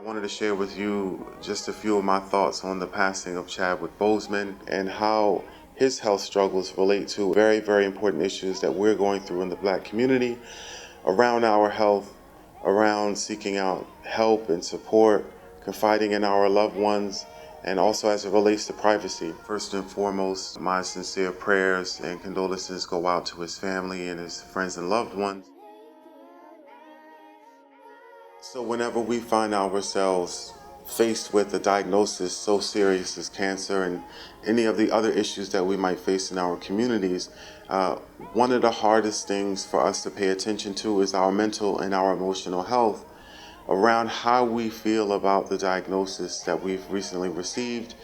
I wanted to share with you just a few of my thoughts on the passing of Chadwick Boseman and how his health struggles relate to very, very important issues that we're going through in the Black community around our health, around seeking out help and support, confiding in our loved ones, and also as it relates to privacy. First and foremost, my sincere prayers and condolences go out to his family and his friends and loved ones. So whenever we find ourselves faced with a diagnosis so serious as cancer and any of the other issues that we might face in our communities, one of the hardest things for us to pay attention to is our mental and our emotional health around how we feel about the diagnosis that we've recently received,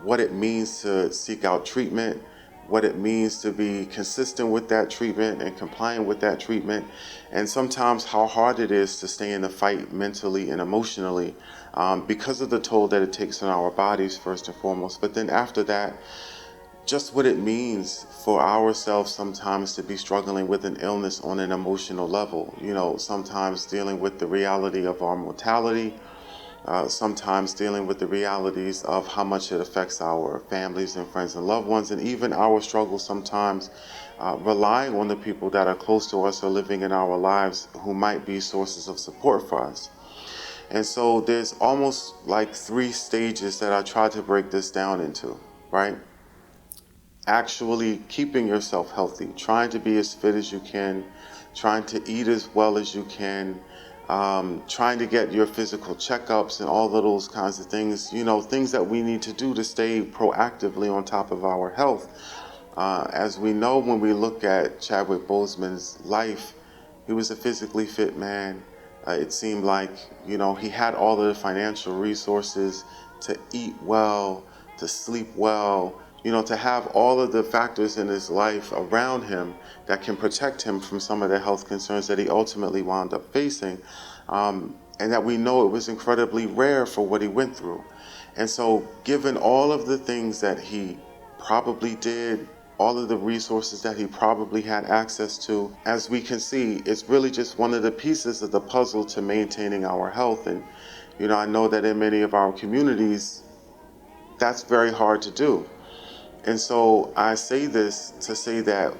what it means to seek out treatment, what it means to be consistent with that treatment and compliant with that treatment, and sometimes how hard it is to stay in the fight mentally and emotionally because of the toll that it takes on our bodies first and foremost. But then after that, just what it means for ourselves sometimes to be struggling with an illness on an emotional level. You know, sometimes dealing with the reality of our mortality, sometimes dealing with the realities of how much it affects our families and friends and loved ones, and even our struggles sometimes relying on the people that are close to us or living in our lives who might be sources of support for us. And so there's almost like three stages that I try to break this down into, right? Actually keeping yourself healthy, trying to be as fit as you can, trying to eat as well as you can, trying to get your physical checkups and all of those kinds of things, you know, things that we need to do to stay proactively on top of our health. As we know, when we look at Chadwick Boseman's life, he was a physically fit man. It seemed like, you know, he had all of the financial resources to eat well, to sleep well, you know, to have all of the factors in his life around him that can protect him from some of the health concerns that he ultimately wound up facing. And that we know it was incredibly rare for what he went through. And so given all of the things that he probably did, all of the resources that he probably had access to, as we can see, it's really just one of the pieces of the puzzle to maintaining our health. And, you know, I know that in many of our communities, that's very hard to do. And so I say this to say that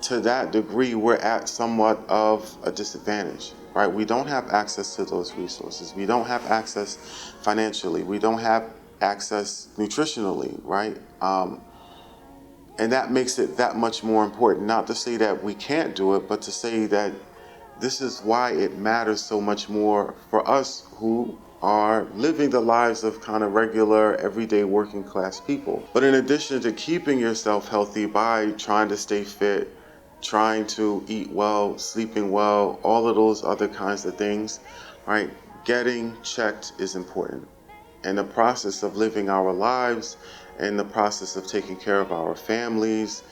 to that degree, we're at somewhat of a disadvantage, right? We don't have access to those resources. We don't have access financially. We don't have access nutritionally, right? And that makes it that much more important, not to say that we can't do it, but to say that this is why it matters so much more for us who are living the lives of kind of regular, everyday working class people. But in addition to keeping yourself healthy by trying to stay fit, trying to eat well, sleeping well, all of those other kinds of things, right? Getting checked is important. And the process of living our lives and the process of taking care of our families,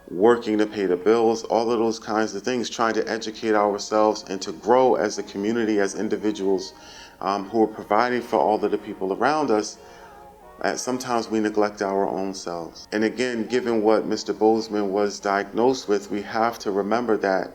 working to pay the bills, all of those kinds of things, trying to educate ourselves and to grow as a community, as individuals who are providing for all of the people around us. Sometimes we neglect our own selves. And again, given what Mr. Boseman was diagnosed with, we have to remember that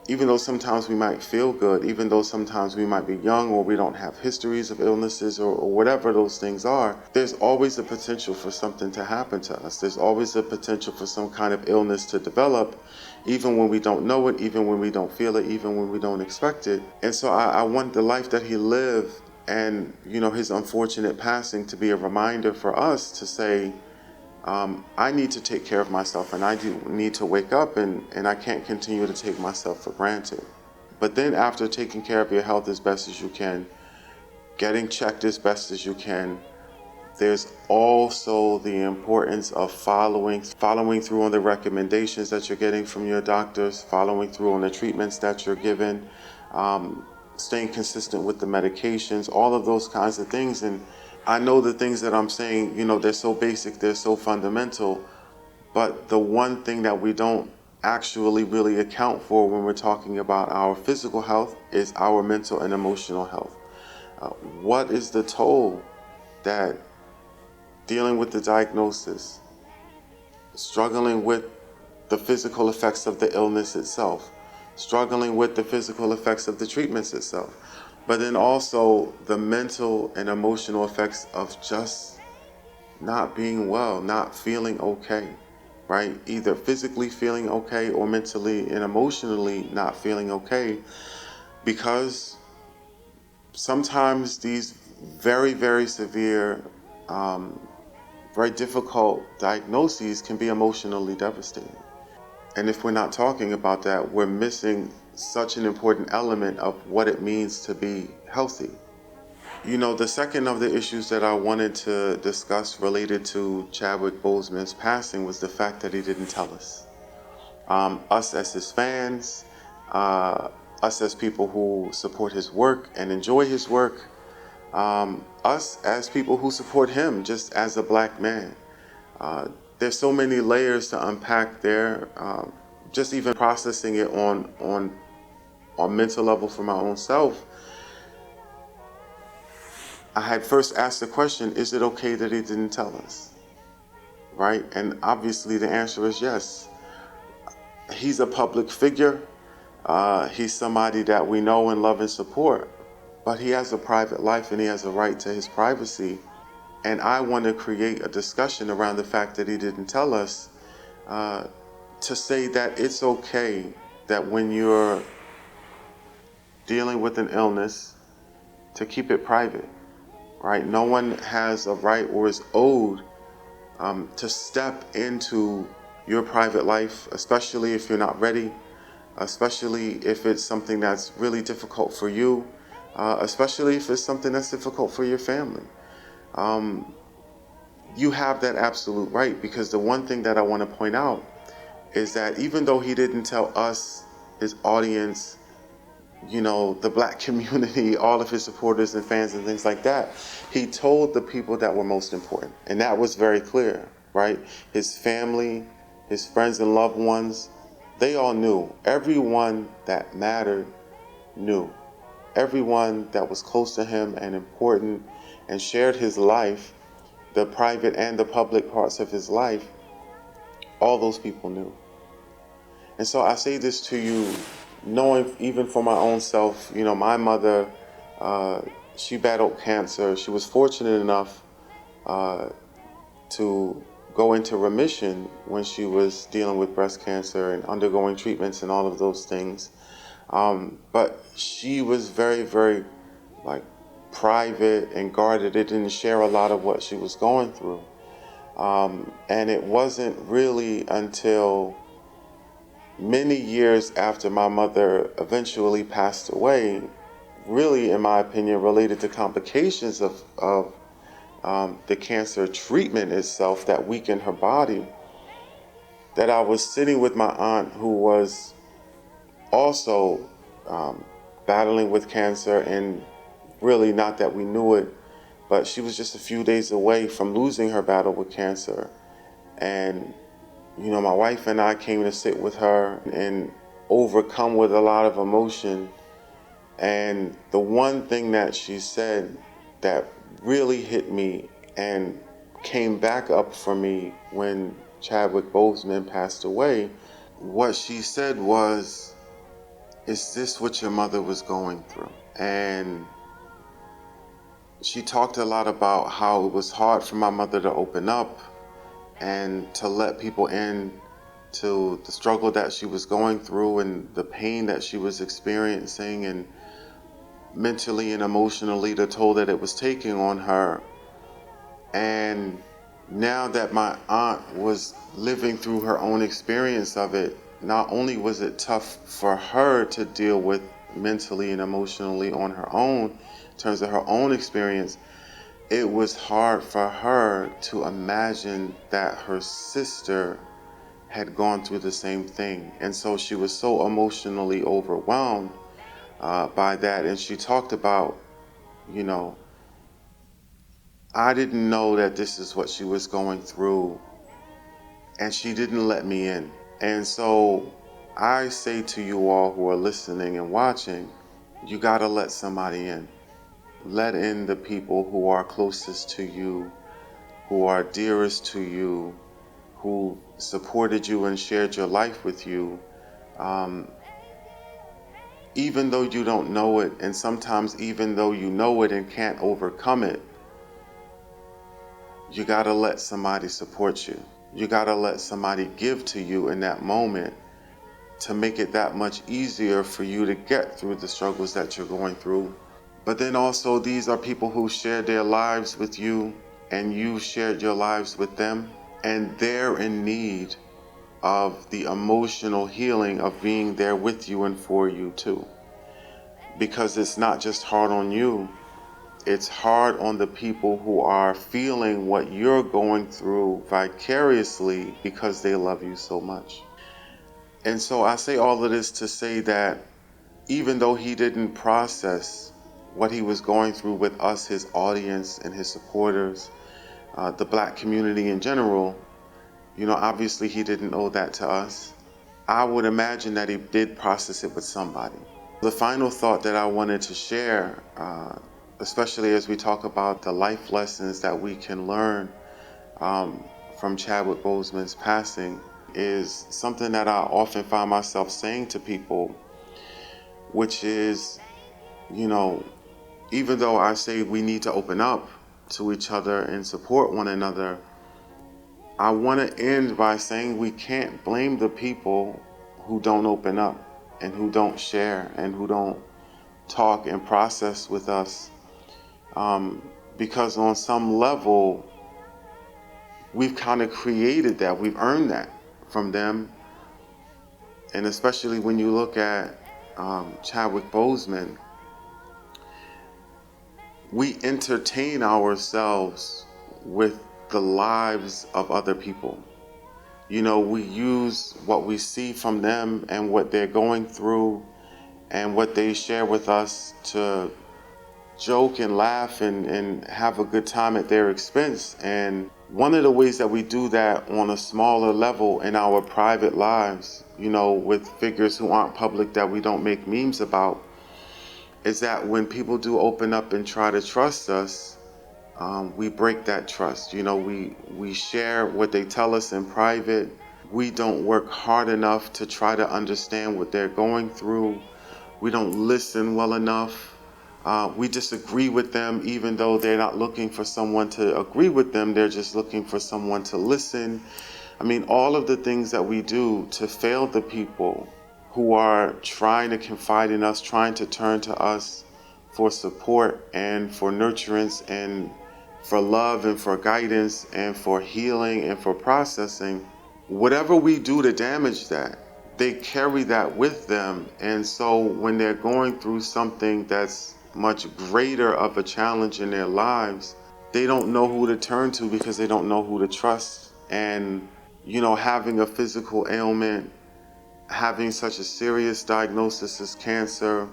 even though sometimes we might feel good, even though sometimes we might be young or we don't have histories of illnesses or whatever those things are, there's always a potential for something to happen to us. There's always a potential for some kind of illness to develop, even when we don't know it, even when we don't feel it, even when we don't expect it. And so I want the life that he lived and, you know, his unfortunate passing to be a reminder for us to say, I need to take care of myself, and I do need to wake up, and I can't continue to take myself for granted. But then after taking care of your health as best as you can, getting checked as best as you can, there's also the importance of following through on the recommendations that you're getting from your doctors, following through on the treatments that you're given, staying consistent with the medications, all of those kinds of things. And I know the things that I'm saying, you know, they're so basic, they're so fundamental, but the one thing that we don't actually really account for when we're talking about our physical health is our mental and emotional health. What is the toll that dealing with the diagnosis, struggling with the physical effects of the illness itself, struggling with the physical effects of the treatments itself, but then also the mental and emotional effects of just not being well, not feeling okay, right? Either physically feeling okay or mentally and emotionally not feeling okay, because sometimes these very, very severe, very difficult diagnoses can be emotionally devastating. And if we're not talking about that, we're missing such an important element of what it means to be healthy. You know, the second of the issues that I wanted to discuss related to Chadwick Boseman's passing was the fact that he didn't tell us. Us as his fans, uh, us as people who support his work and enjoy his work, us as people who support him just as a black man. There's so many layers to unpack there. Just even processing it on mental level for my own self, I had first asked the question, is it okay that he didn't tell us? Right? And obviously the answer is yes. He's a public figure. He's somebody that we know and love and support. But he has a private life and he has a right to his privacy. And I want to create a discussion around the fact that he didn't tell us, to say that it's okay that when you're dealing with an illness, to keep it private, right? No one has a right or is owed to step into your private life, especially if you're not ready, especially if it's something that's really difficult for you, especially if it's something that's difficult for your family. You have that absolute right, because the one thing that I want to point out is that even though he didn't tell us, his audience, you know, the black community, all of his supporters and fans and things like that, he told the people that were most important. And that was very clear, right? His family, his friends and loved ones, they all knew. Everyone that mattered knew. Everyone that was close to him and important and shared his life, the private and the public parts of his life, all those people knew. And so I say this to you, knowing even for my own self, you know, my mother, she battled cancer. She was fortunate enough to go into remission when she was dealing with breast cancer and undergoing treatments and all of those things. But she was very, very like private and guarded. It didn't share a lot of what she was going through. And it wasn't really until many years after my mother eventually passed away, really, in my opinion, related to complications of the cancer treatment itself that weakened her body, that I was sitting with my aunt, who was also battling with cancer, and really not that we knew it, but she was just a few days away from losing her battle with cancer. And you know, my wife and I came to sit with her and overcome with a lot of emotion. And the one thing that she said that really hit me and came back up for me when Chadwick Boseman passed away, what she said was, "Is this what your mother was going through?" And she talked a lot about how it was hard for my mother to open up and to let people in to the struggle that she was going through and the pain that she was experiencing, and mentally and emotionally the toll that it was taking on her. And now that my aunt was living through her own experience of it, not only was it tough for her to deal with mentally and emotionally on her own, in terms of her own experience, it was hard for her to imagine that her sister had gone through the same thing. And so she was so emotionally overwhelmed by that. And she talked about, you know, I didn't know that this is what she was going through, and she didn't let me in. And so I say to you all who are listening and watching, you gotta let somebody in. Let in the people who are closest to you, who are dearest to you, who supported you and shared your life with you. even though you don't know it, and sometimes even though you know it and can't overcome it, you gotta let somebody support you. You gotta let somebody give to you in that moment to make it that much easier for you to get through the struggles that you're going through. But then also, these are people who shared their lives with you, and you shared your lives with them, and they're in need of the emotional healing of being there with you and for you too. Because it's not just hard on you, it's hard on the people who are feeling what you're going through vicariously because they love you so much. And so I say all of this to say that even though he didn't process what he was going through with us, his audience and his supporters, the Black community in general, obviously he didn't owe that to us. I would imagine that he did process it with somebody. The final thought that I wanted to share, especially as we talk about the life lessons that we can learn from Chadwick Boseman's passing, is something that I often find myself saying to people, which is, even though I say we need to open up to each other and support one another, I want to end by saying we can't blame the people who don't open up and who don't share and who don't talk and process with us, because on some level we've kind of created that, we've earned that from them. And especially when you look at Chadwick Boseman, we entertain ourselves with the lives of other people. We use what we see from them and what they're going through and what they share with us to joke and laugh and have a good time at their expense. And one of the ways that we do that on a smaller level in our private lives, with figures who aren't public that we don't make memes about, is that when people do open up and try to trust us, we break that trust. We share what they tell us in private. We don't work hard enough to try to understand what they're going through. We don't listen well enough. We disagree with them, even though they're not looking for someone to agree with them. They're just looking for someone to listen. All of the things that we do to fail the people who are trying to confide in us, trying to turn to us for support and for nurturance and for love and for guidance and for healing and for processing, whatever we do to damage that, they carry that with them. And so when they're going through something that's much greater of a challenge in their lives, they don't know who to turn to because they don't know who to trust. And, having a physical ailment, having such a serious diagnosis as cancer,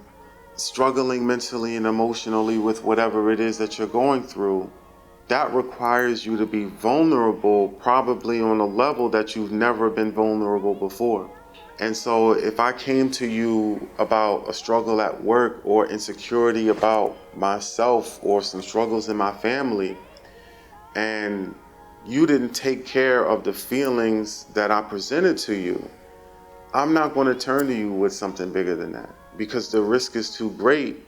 struggling mentally and emotionally with whatever it is that you're going through, that requires you to be vulnerable, probably on a level that you've never been vulnerable before. And so if I came to you about a struggle at work or insecurity about myself or some struggles in my family, and you didn't take care of the feelings that I presented to you, I'm not going to turn to you with something bigger than that, because the risk is too great,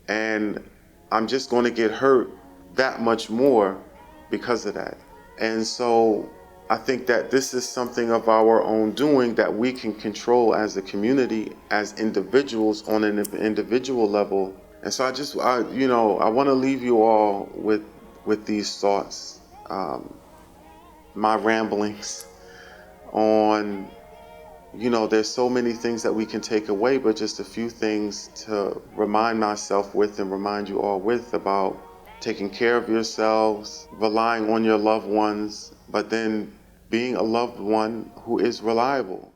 and I'm just going to get hurt that much more because of that. And so I think that this is something of our own doing that we can control as a community, as individuals on an individual level. And so I want to leave you all with these thoughts, my ramblings on, there's so many things that we can take away, but just a few things to remind myself with and remind you all with about taking care of yourselves, relying on your loved ones, but then being a loved one who is reliable.